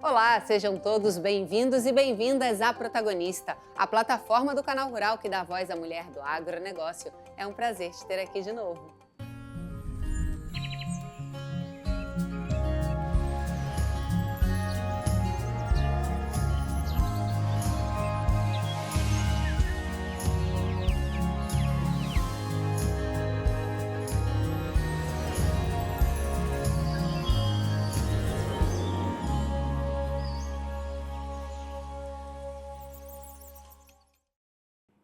Olá, sejam todos bem-vindos e bem-vindas à Protagonista, a plataforma do Canal Rural que dá voz à mulher do agronegócio. É um prazer te ter aqui de novo.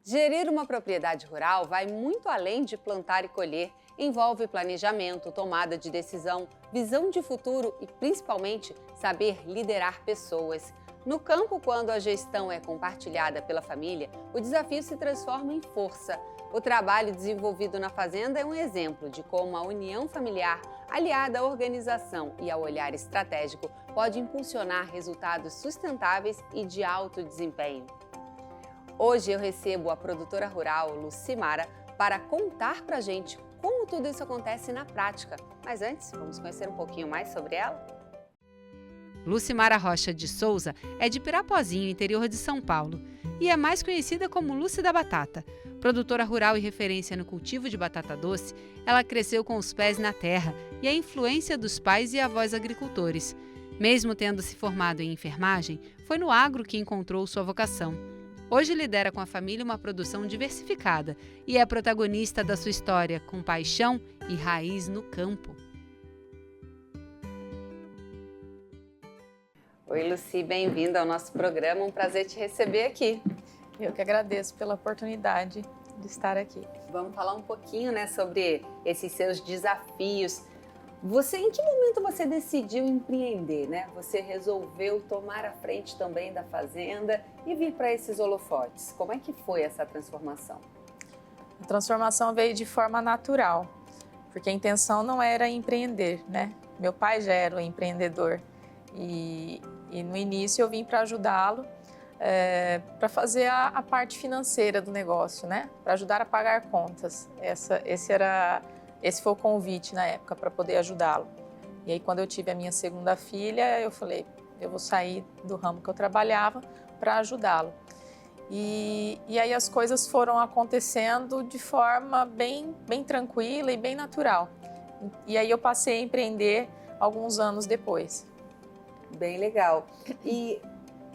Gerir uma propriedade rural vai muito além de plantar e colher. Envolve planejamento, tomada de decisão, visão de futuro e, principalmente, saber liderar pessoas. No campo, quando a gestão é compartilhada pela família, o desafio se transforma em força. O trabalho desenvolvido na fazenda é um exemplo de como a união familiar, aliada à organização e ao olhar estratégico, pode impulsionar resultados sustentáveis e de alto desempenho. Hoje eu recebo a produtora rural Lucimara para contar pra gente como tudo isso acontece na prática. Mas antes, vamos conhecer um pouquinho mais sobre ela? Lucimara Rocha de Souza é de Pirapozinho, interior de São Paulo, e é mais conhecida como Lucy da Batata. Produtora rural e referência no cultivo de batata doce, ela cresceu com os pés na terra e a influência dos pais e avós agricultores. Mesmo tendo se formado em enfermagem, foi no agro que encontrou sua vocação. Hoje lidera com a família uma produção diversificada e é protagonista da sua história com paixão e raiz no campo. Oi, Lucy, bem-vinda ao nosso programa. Um prazer te receber aqui. Eu que agradeço pela oportunidade de estar aqui. Vamos falar um pouquinho, sobre esses seus desafios. Em que momento você decidiu empreender, Você resolveu tomar a frente também da fazenda e vir para esses holofotes. Como é que foi essa transformação? A transformação veio de forma natural, porque a intenção não era empreender, Meu pai já era um empreendedor e no início eu vim para ajudá-lo, para fazer a parte financeira do negócio, Para ajudar a pagar contas. Esse foi o convite na época para poder ajudá-lo. E aí, quando eu tive a minha segunda filha, eu falei, eu vou sair do ramo que eu trabalhava para ajudá-lo. E aí as coisas foram acontecendo de forma bem tranquila e bem natural. E aí eu passei a empreender alguns anos depois. Bem legal. E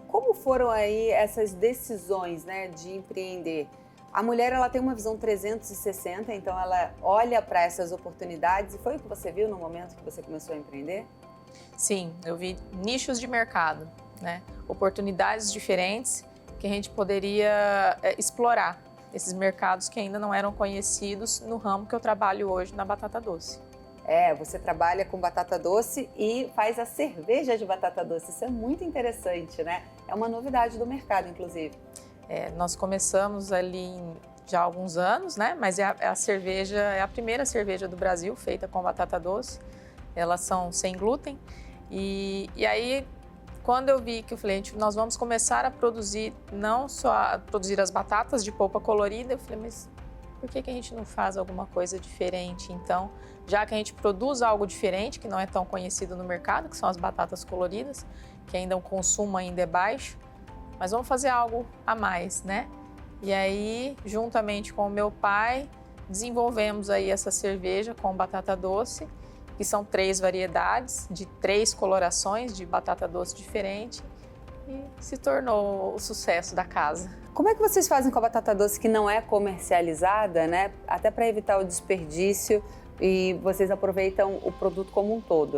como foram aí essas decisões, de empreender? A mulher, ela tem uma visão 360, então ela olha para essas oportunidades. E foi o que você viu no momento que você começou a empreender? Sim, eu vi nichos de mercado, Oportunidades diferentes que a gente poderia explorar. Esses mercados que ainda não eram conhecidos no ramo que eu trabalho hoje na batata doce. Você trabalha com batata doce e faz a cerveja de batata doce. Isso é muito interessante, É uma novidade do mercado, inclusive. Nós começamos ali já há alguns anos, Mas é a primeira cerveja do Brasil feita com batata doce. Elas são sem glúten. E aí, quando eu vi que eu falei, nós vamos começar a produzir, não só a produzir as batatas de polpa colorida, eu falei, mas por que a gente não faz alguma coisa diferente? Então, já que a gente produz algo diferente, que não é tão conhecido no mercado, que são as batatas coloridas, que ainda o consumo ainda é baixo, mas vamos fazer algo a mais, E aí, juntamente com o meu pai, desenvolvemos aí essa cerveja com batata doce, que são 3 variedades, de 3 colorações de batata doce diferente, e se tornou o sucesso da casa. Como é que vocês fazem com a batata doce que não é comercializada, Até para evitar o desperdício e vocês aproveitam o produto como um todo,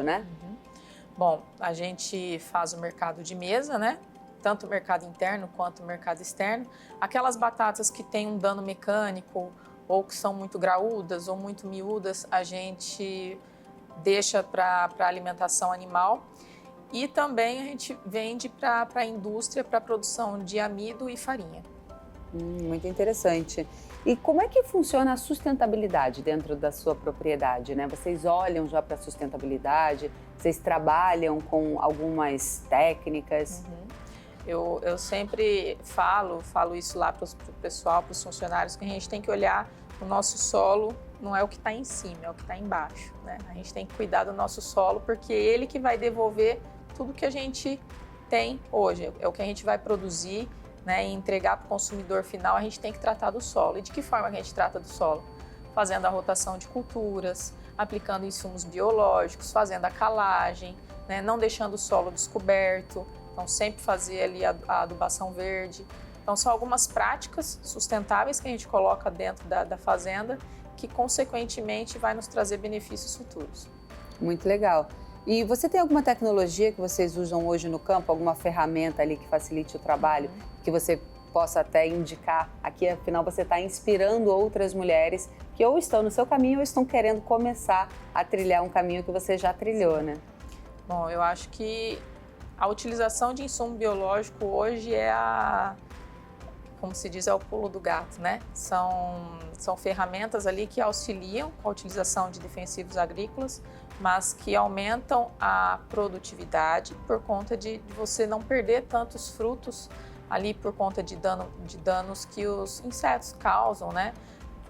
Bom, a gente faz o mercado de mesa, Tanto o mercado interno quanto o mercado externo. Aquelas batatas que têm um dano mecânico ou que são muito graúdas ou muito miúdas, a gente deixa para alimentação animal. E também a gente vende para a indústria, para a produção de amido e farinha. Muito interessante. E como é que funciona a sustentabilidade dentro da sua propriedade, Vocês olham já para a sustentabilidade? Vocês trabalham com algumas técnicas? Eu sempre falo isso lá para o pessoal, para os funcionários, que a gente tem que olhar o nosso solo, não é o que está em cima, é o que está embaixo, A gente tem que cuidar do nosso solo, porque é ele que vai devolver tudo que a gente Tem hoje, é o que a gente vai produzir, né, e entregar para o consumidor final, a gente tem que tratar do solo. E de que forma que a gente trata do solo? Fazendo a rotação de culturas, aplicando insumos biológicos, fazendo a calagem, né, não deixando o solo descoberto, então sempre fazer ali a adubação verde. Então são algumas práticas sustentáveis que a gente coloca dentro da fazenda que consequentemente vai nos trazer benefícios futuros. Muito legal. E você tem alguma tecnologia que vocês usam hoje no campo, alguma ferramenta ali que facilite o trabalho, que você possa até indicar? Aqui, afinal, você está inspirando outras mulheres que ou estão no seu caminho ou estão querendo começar a trilhar um caminho que você já trilhou, né? Bom, eu acho que a utilização de insumo biológico hoje como se diz, é o pulo do gato, né? São ferramentas ali que auxiliam com a utilização de defensivos agrícolas, mas que aumentam a produtividade por conta de você não perder tantos frutos ali por conta de danos que os insetos causam, né?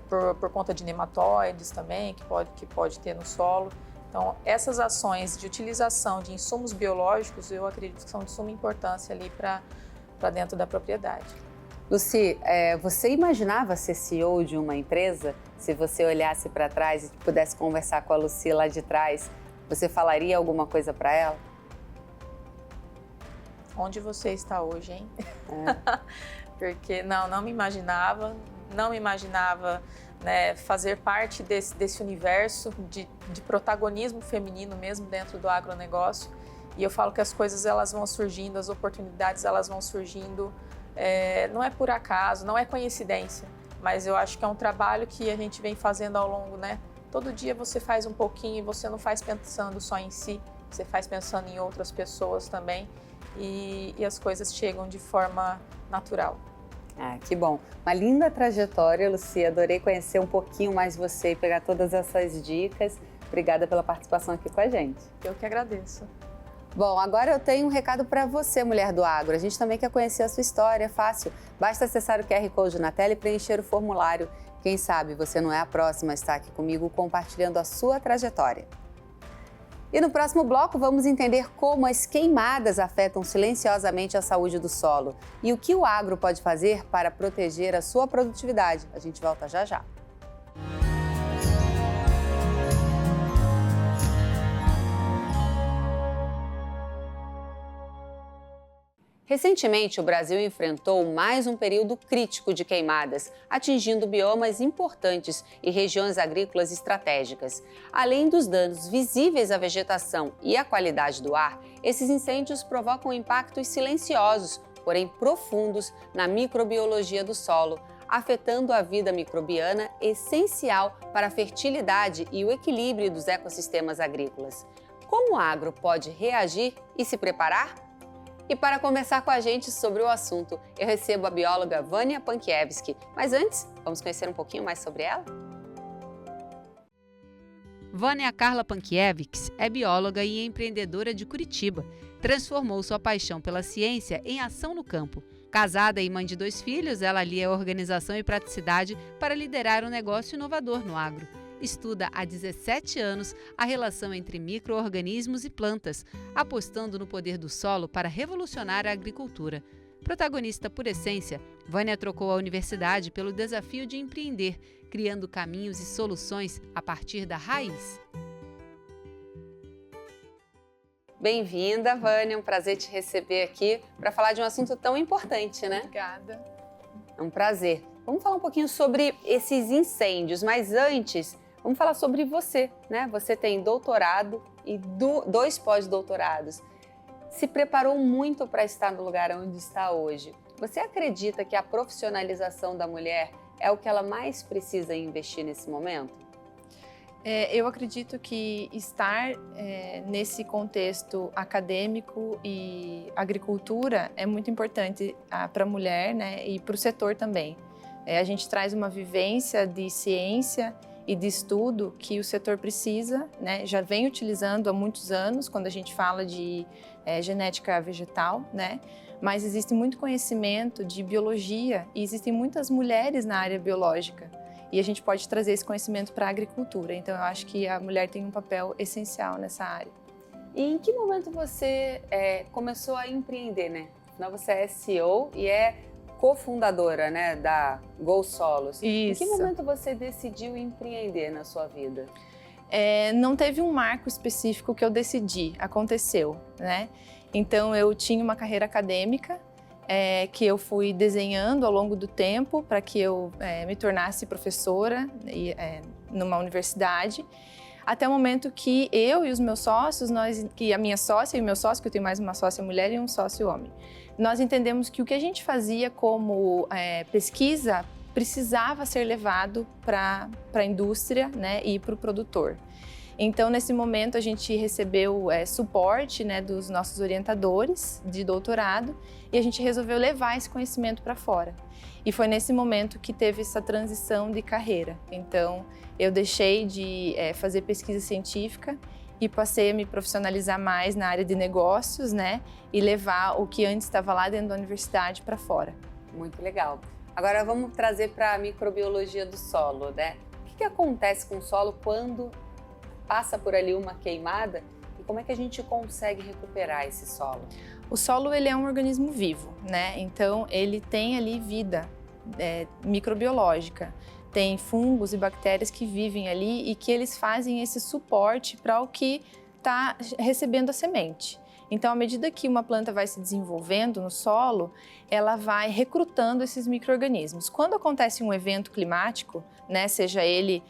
Por conta de nematóides também, que pode ter no solo. Então, essas ações de utilização de insumos biológicos, eu acredito que são de suma importância ali para dentro da propriedade. Lucy, você imaginava ser CEO de uma empresa? Se você olhasse para trás e pudesse conversar com a Lucy lá de trás, você falaria alguma coisa para ela? Onde você está hoje, hein? Porque não me imaginava, né, fazer parte desse universo de protagonismo feminino mesmo dentro do agronegócio. E eu falo que as coisas elas vão surgindo, as oportunidades elas vão surgindo. Não é por acaso, não é coincidência, mas eu acho que é um trabalho que a gente vem fazendo ao longo, né? Todo dia você faz um pouquinho e você não faz pensando só em si, você faz pensando em outras pessoas também e as coisas chegam de forma natural. Ah, que bom. Uma linda trajetória, Lucy. Adorei conhecer um pouquinho mais você e pegar todas essas dicas. Obrigada pela participação aqui com a gente. Eu que agradeço. Bom, agora eu tenho um recado para você, mulher do agro. A gente também quer conhecer a sua história, é fácil. Basta acessar o QR Code na tela e preencher o formulário. Quem sabe você não é a próxima a estar aqui comigo compartilhando a sua trajetória. E no próximo bloco vamos entender como as queimadas afetam silenciosamente a saúde do solo e o que o agro pode fazer para proteger a sua produtividade. A gente volta já já. Recentemente, o Brasil enfrentou mais um período crítico de queimadas, atingindo biomas importantes e regiões agrícolas estratégicas. Além dos danos visíveis à vegetação e à qualidade do ar, esses incêndios provocam impactos silenciosos, porém profundos, na microbiologia do solo, afetando a vida microbiana essencial para a fertilidade e o equilíbrio dos ecossistemas agrícolas. Como o agro pode reagir e se preparar? E para conversar com a gente sobre o assunto, eu recebo a bióloga Vânia Pankiewicz. Mas antes, vamos conhecer um pouquinho mais sobre ela? Vânia Carla Pankiewicz é bióloga e empreendedora de Curitiba. Transformou sua paixão pela ciência em ação no campo. Casada e mãe de 2 filhos, ela alia organização e praticidade para liderar um negócio inovador no agro. Estuda há 17 anos a relação entre micro-organismos e plantas, apostando no poder do solo para revolucionar a agricultura. Protagonista por essência, Vânia trocou a universidade pelo desafio de empreender, criando caminhos e soluções a partir da raiz. Bem-vinda, Vânia. É um prazer te receber aqui para falar de um assunto tão importante, né? Obrigada. É um prazer. Vamos falar um pouquinho sobre esses incêndios, mas antes, vamos falar sobre você, né? Você tem doutorado e 2 pós-doutorados. Se preparou muito para estar no lugar onde está hoje. Você acredita que a profissionalização da mulher é o que ela mais precisa investir nesse momento? Eu acredito que estar nesse contexto acadêmico e agricultura é muito importante para a mulher, né, e para o setor também. A gente traz uma vivência de ciência e de estudo que o setor precisa, né, já vem utilizando há muitos anos, quando a gente fala de genética vegetal, né, mas existe muito conhecimento de biologia e existem muitas mulheres na área biológica. E a gente pode trazer esse conhecimento para a agricultura. Então, eu acho que a mulher tem um papel essencial nessa área. E em que momento você começou a empreender, né? Afinal, você é CEO e é cofundadora, né, da Go Solos. Isso. Em que momento você decidiu empreender na sua vida? Não teve um marco específico que eu decidi, aconteceu, né? Então, eu tinha uma carreira acadêmica que eu fui desenhando ao longo do tempo para que eu me tornasse professora numa universidade, até o momento que eu e os meus sócios, que a minha sócia e o meu sócio, que eu tenho mais uma sócia mulher e um sócio homem, nós entendemos que o que a gente fazia como pesquisa precisava ser levado para a indústria, né, e para o produtor. Então, nesse momento, a gente recebeu suporte, né, dos nossos orientadores de doutorado e a gente resolveu levar esse conhecimento para fora. E foi nesse momento que teve essa transição de carreira. Então, eu deixei de fazer pesquisa científica e passei a me profissionalizar mais na área de negócios, né, e levar o que antes estava lá dentro da universidade para fora. Muito legal. Agora vamos trazer para a microbiologia do solo, né? O que acontece com o solo quando passa por ali uma queimada e como é que a gente consegue recuperar esse solo? O solo, ele é um organismo vivo, né? Então, ele tem ali vida microbiológica. Tem fungos e bactérias que vivem ali e que eles fazem esse suporte para o que está recebendo a semente. Então, à medida que uma planta vai se desenvolvendo no solo, ela vai recrutando esses micro-organismos. Quando acontece um evento climático, né, seja ele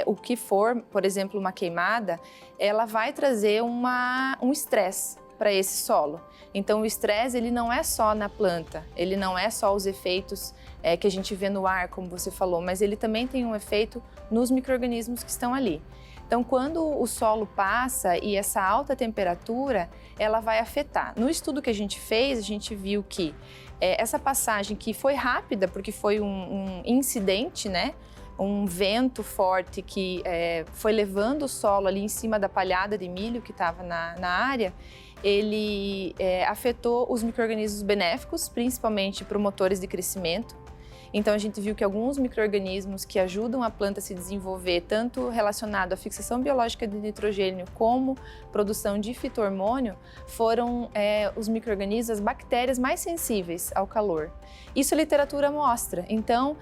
o que for, por exemplo, uma queimada, ela vai trazer um estresse para esse solo. Então, o estresse, ele não é só na planta, ele não é só os efeitos que a gente vê no ar, como você falou, mas ele também tem um efeito nos micro-organismos que estão ali. Então, quando o solo passa e essa alta temperatura, ela vai afetar. No estudo que a gente fez, a gente viu que essa passagem que foi rápida, porque foi um incidente, né? Um vento forte que foi levando o solo ali em cima da palhada de milho que estava na área, ele afetou os micro-organismos benéficos, principalmente promotores de crescimento. Então, a gente viu que alguns micro-organismos que ajudam a planta a se desenvolver, tanto relacionado à fixação biológica de nitrogênio como produção de fito-hormônio, foram os micro-organismos, as bactérias mais sensíveis ao calor. Isso a literatura mostra. Então,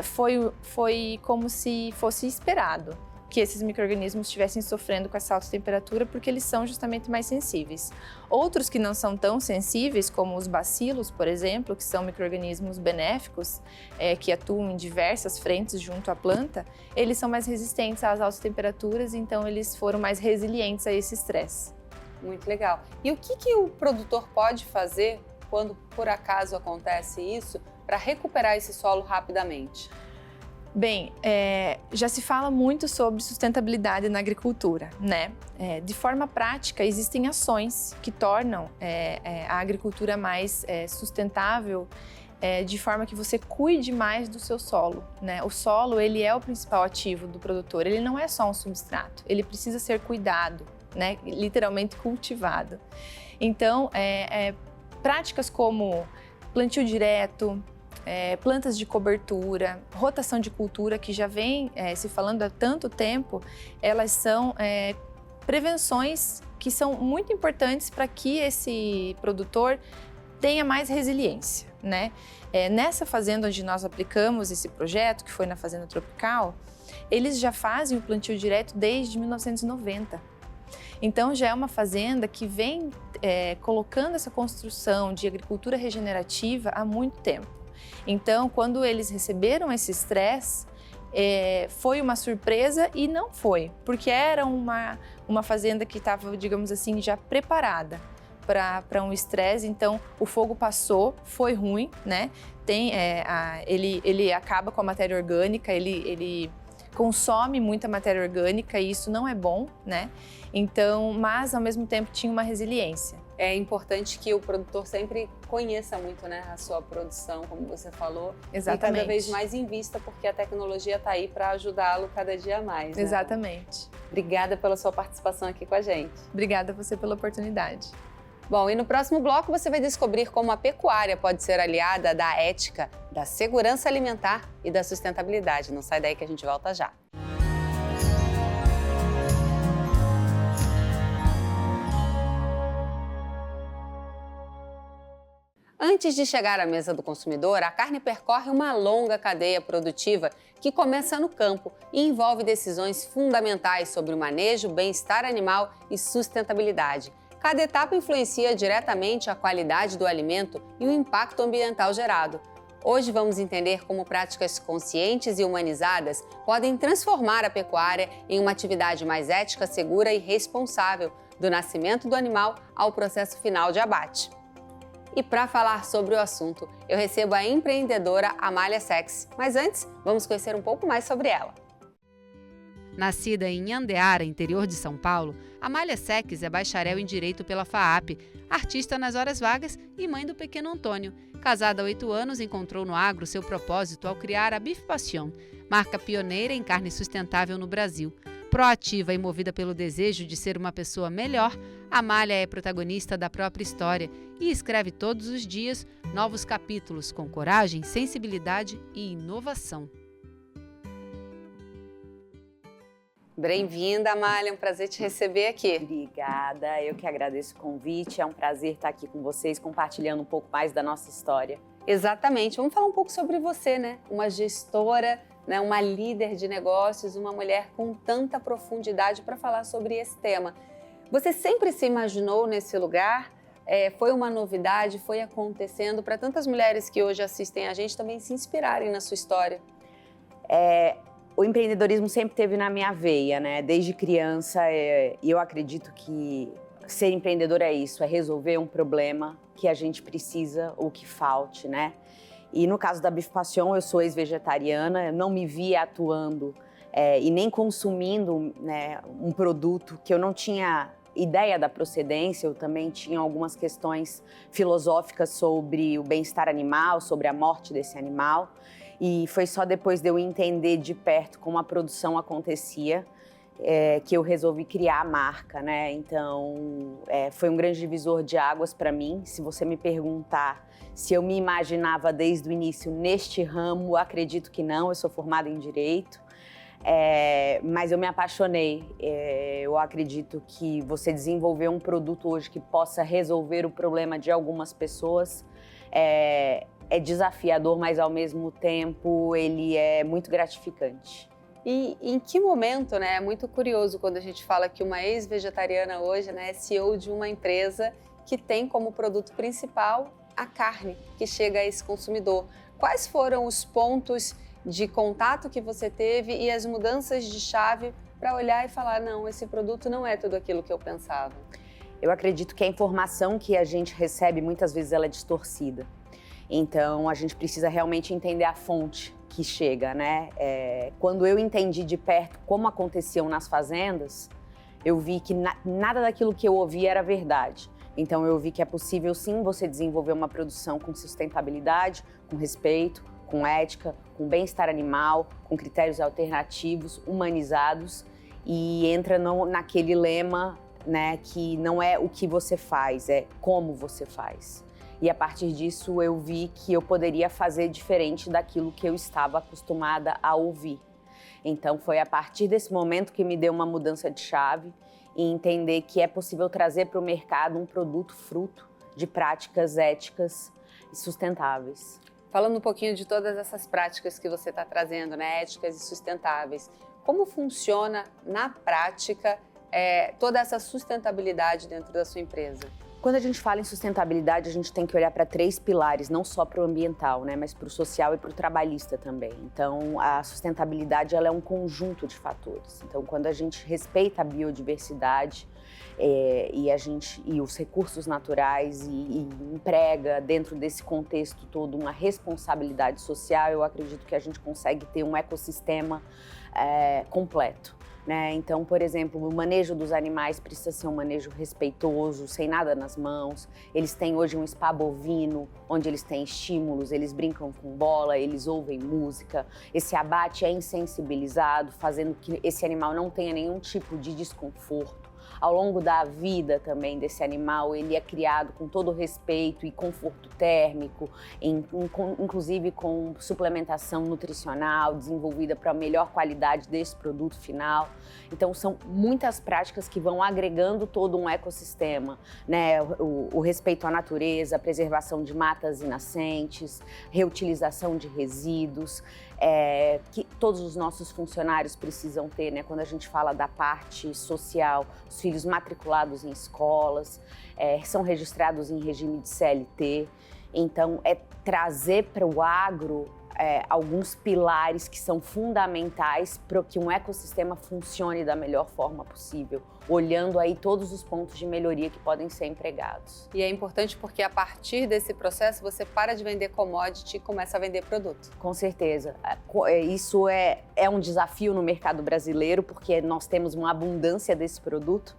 foi como se fosse esperado que esses micro-organismos estivessem sofrendo com essa alta temperatura, porque eles são justamente mais sensíveis. Outros que não são tão sensíveis, como os bacilos, por exemplo, que são micro-organismos benéficos, que atuam em diversas frentes junto à planta, eles são mais resistentes às altas temperaturas, então eles foram mais resilientes a esse estresse. Muito legal. E o que o produtor pode fazer quando, por acaso, acontece isso, para recuperar esse solo rapidamente? Bem, já se fala muito sobre sustentabilidade na agricultura, né? De forma prática, existem ações que tornam a agricultura mais sustentável, de forma que você cuide mais do seu solo, né? O solo, ele é o principal ativo do produtor, ele não é só um substrato, ele precisa ser cuidado, né? Literalmente cultivado. Então, práticas como plantio direto, plantas de cobertura, rotação de cultura, que já vem se falando há tanto tempo, elas são prevenções que são muito importantes para que esse produtor tenha mais resiliência, né? Nessa fazenda onde nós aplicamos esse projeto, que foi na Fazenda Tropical, eles já fazem o plantio direto desde 1990. Então, já é uma fazenda que vem colocando essa construção de agricultura regenerativa há muito tempo. Então, quando eles receberam esse estresse, foi uma surpresa e não foi, porque era uma fazenda que estava, digamos assim, já preparada para um estresse. Então, o fogo passou, foi ruim, né? Ele acaba com a matéria orgânica, ele consome muita matéria orgânica e isso não é bom, né? Então, mas ao mesmo tempo tinha uma resiliência. É importante que o produtor sempre conheça muito, né, a sua produção, como você falou. Exatamente. E cada vez mais invista, porque a tecnologia está aí para ajudá-lo cada dia mais, né? Exatamente. Obrigada pela sua participação aqui com a gente. Obrigada a você pela oportunidade. Bom, e no próximo bloco você vai descobrir como a pecuária pode ser aliada da ética, da segurança alimentar e da sustentabilidade. Não sai daí que a gente volta já. Antes de chegar à mesa do consumidor, a carne percorre uma longa cadeia produtiva que começa no campo e envolve decisões fundamentais sobre o manejo, bem-estar animal e sustentabilidade. Cada etapa influencia diretamente a qualidade do alimento e o impacto ambiental gerado. Hoje vamos entender como práticas conscientes e humanizadas podem transformar a pecuária em uma atividade mais ética, segura e responsável, do nascimento do animal ao processo final de abate. E para falar sobre o assunto, eu recebo a empreendedora Amália Sex. Mas antes, vamos conhecer um pouco mais sobre ela. Nascida em Andeara, interior de São Paulo, Amália Sex é bacharel em Direito pela FAAP, artista nas horas vagas e mãe do pequeno Antônio. Casada há 8 anos, encontrou no agro seu propósito ao criar a Beef Passion, marca pioneira em carne sustentável no Brasil. Proativa e movida pelo desejo de ser uma pessoa melhor, Amália é protagonista da própria história e escreve todos os dias novos capítulos com coragem, sensibilidade e inovação. Bem-vinda, Amália, é um prazer te receber aqui. Obrigada, eu que agradeço o convite, é um prazer estar aqui com vocês, compartilhando um pouco mais da nossa história. Exatamente, vamos falar um pouco sobre você, né? Uma gestora, né? Uma líder de negócios, uma mulher com tanta profundidade para falar sobre esse tema. Você sempre se imaginou nesse lugar? Foi uma novidade, foi acontecendo para tantas mulheres que hoje assistem a gente também se inspirarem na sua história? O empreendedorismo sempre teve na minha veia, né? Desde criança, eu acredito que ser empreendedor é isso, é resolver um problema que a gente precisa ou que falte, né? E no caso da Beef Passion, eu sou ex-vegetariana, eu não me via atuando e nem consumindo, né, um produto que eu não tinha ideia da procedência. Eu também tinha algumas questões filosóficas sobre o bem-estar animal, sobre a morte desse animal. E foi só depois de eu entender de perto como a produção acontecia que eu resolvi criar a marca, né? Então, foi um grande divisor de águas para mim. Se você me perguntar se eu me imaginava desde o início neste ramo, acredito que não. Eu sou formada em Direito, mas eu me apaixonei. Eu acredito que você desenvolver um produto hoje que possa resolver o problema de algumas pessoas é desafiador, mas ao mesmo tempo ele é muito gratificante. E em que momento, né? É muito curioso quando a gente fala que uma ex-vegetariana hoje, né, é CEO de uma empresa que tem como produto principal a carne que chega a esse consumidor. Quais foram os pontos de contato que você teve e as mudanças de chave para olhar e falar, não, esse produto não é tudo aquilo que eu pensava? Eu acredito que a informação que a gente recebe, muitas vezes ela é distorcida. Então, a gente precisa realmente entender a fonte que chega, né? Quando eu entendi de perto como aconteciam nas fazendas, eu vi que nada daquilo que eu ouvi era verdade. Então, eu vi que é possível, sim, você desenvolver uma produção com sustentabilidade, com respeito, com ética, com bem-estar animal, com critérios alternativos, humanizados, e entra naquele lema, né, que não é o que você faz, é como você faz. E a partir disso eu vi que eu poderia fazer diferente daquilo que eu estava acostumada a ouvir. Então foi a partir desse momento que me deu uma mudança de chave e entender que é possível trazer para o mercado um produto fruto de práticas éticas e sustentáveis. Falando um pouquinho de todas essas práticas que você está trazendo, né, éticas e sustentáveis, como funciona na prática toda essa sustentabilidade dentro da sua empresa? Quando a gente fala em sustentabilidade, a gente tem que olhar para 3 pilares, não só para o ambiental, né, mas para o social e para o trabalhista também. Então, a sustentabilidade ela é um conjunto de fatores. Então, quando a gente respeita a biodiversidade e os recursos naturais e emprega dentro desse contexto todo uma responsabilidade social, eu acredito que a gente consegue ter um ecossistema completo. Né? Então, por exemplo, o manejo dos animais precisa ser um manejo respeitoso, sem nada nas mãos. Eles têm hoje um spa bovino, onde eles têm estímulos, eles brincam com bola, eles ouvem música. Esse abate é insensibilizado, fazendo que esse animal não tenha nenhum tipo de desconforto. ao longo da vida também desse animal, ele é criado com todo respeito e conforto térmico, inclusive com suplementação nutricional desenvolvida para a melhor qualidade desse produto final. Então, são muitas práticas que vão agregando todo um ecossistema, né? O respeito à natureza, a preservação de matas e nascentes, reutilização de resíduos, que todos os nossos funcionários precisam ter, né? Quando a gente fala da parte social, os filhos matriculados em escolas, são registrados em regime de CLT. Então, é trazer para o agro alguns pilares que são fundamentais para que um ecossistema funcione da melhor forma possível, olhando aí todos os pontos de melhoria que podem ser empregados. E é importante porque a partir desse processo você para de vender commodity e começa a vender produto. Com certeza. Isso é um desafio no mercado brasileiro, porque nós temos uma abundância desse produto.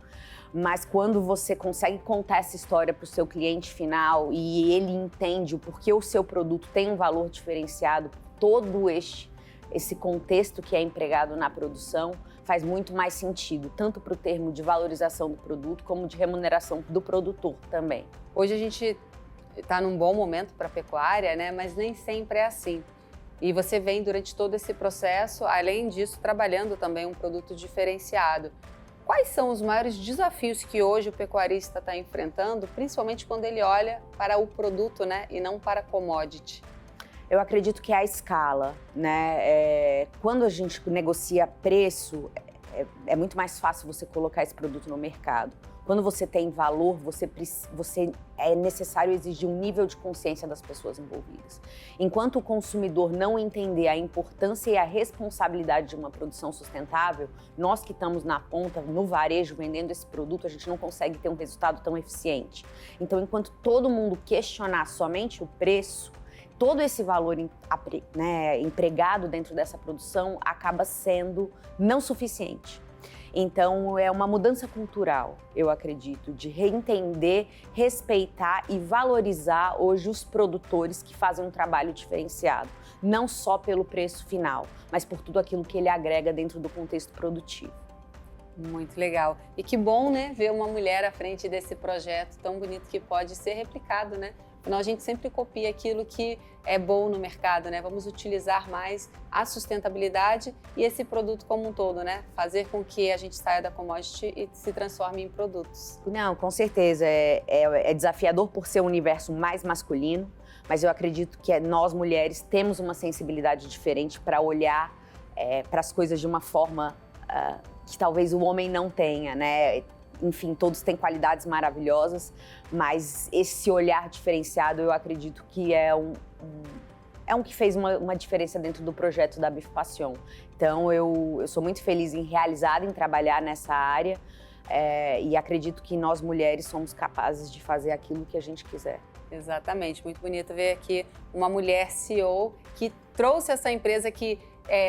Mas quando você consegue contar essa história para o seu cliente final e ele entende o porquê o seu produto tem um valor diferenciado, todo esse contexto que é empregado na produção faz muito mais sentido, tanto para o termo de valorização do produto como de remuneração do produtor também. Hoje a gente está num bom momento para a pecuária, né? Mas nem sempre é assim. E você vem durante todo esse processo, além disso, trabalhando também um produto diferenciado. Quais são os maiores desafios que hoje o pecuarista está enfrentando, principalmente quando ele olha para o produto, né, e não para a commodity? Eu acredito que é a escala, né? Quando a gente negocia preço, é muito mais fácil você colocar esse produto no mercado. Quando você tem valor, é necessário exigir um nível de consciência das pessoas envolvidas. Enquanto o consumidor não entender a importância e a responsabilidade de uma produção sustentável, nós que estamos na ponta, no varejo, vendendo esse produto, a gente não consegue ter um resultado tão eficiente. Então, enquanto todo mundo questionar somente o preço, todo esse valor, né, empregado dentro dessa produção acaba sendo não suficiente. Então, é uma mudança cultural, eu acredito, de reentender, respeitar e valorizar hoje os produtores que fazem um trabalho diferenciado, não só pelo preço final, mas por tudo aquilo que ele agrega dentro do contexto produtivo. Muito legal. E que bom, né, ver uma mulher à frente desse projeto tão bonito que pode ser replicado, né? Afinal, a gente sempre copia aquilo que é bom no mercado, né? Vamos utilizar mais a sustentabilidade e esse produto como um todo, né? Fazer com que a gente saia da commodity e se transforme em produtos. Não, com certeza. É desafiador por ser um universo mais masculino, mas eu acredito que nós, mulheres, temos uma sensibilidade diferente para olhar para as coisas de uma forma que talvez o homem não tenha, né? Enfim, todos têm qualidades maravilhosas, mas esse olhar diferenciado eu acredito que é um que fez uma diferença dentro do projeto da Beef Passion. Então, eu sou muito feliz realizada em trabalhar nessa área e acredito que nós mulheres somos capazes de fazer aquilo que a gente quiser. Exatamente, muito bonito ver aqui uma mulher CEO que trouxe essa empresa que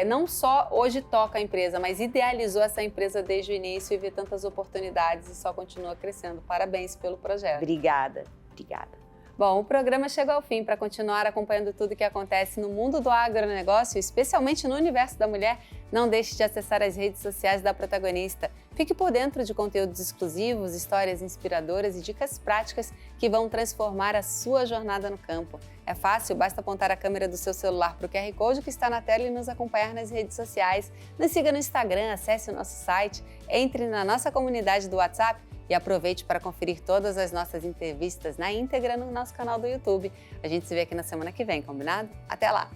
não só hoje toca a empresa, mas idealizou essa empresa desde o início e vê tantas oportunidades e só continua crescendo. Parabéns pelo projeto. Obrigada, obrigada. Bom, o programa chegou ao fim. Para continuar acompanhando tudo o que acontece no mundo do agronegócio, especialmente no universo da mulher, não deixe de acessar as redes sociais da Protagonista. Fique por dentro de conteúdos exclusivos, histórias inspiradoras e dicas práticas que vão transformar a sua jornada no campo. É fácil, basta apontar a câmera do seu celular para o QR Code que está na tela e nos acompanhar nas redes sociais. Nos siga no Instagram, acesse o nosso site, entre na nossa comunidade do WhatsApp e aproveite para conferir todas as nossas entrevistas na íntegra no nosso canal do YouTube. A gente se vê aqui na semana que vem, combinado? Até lá!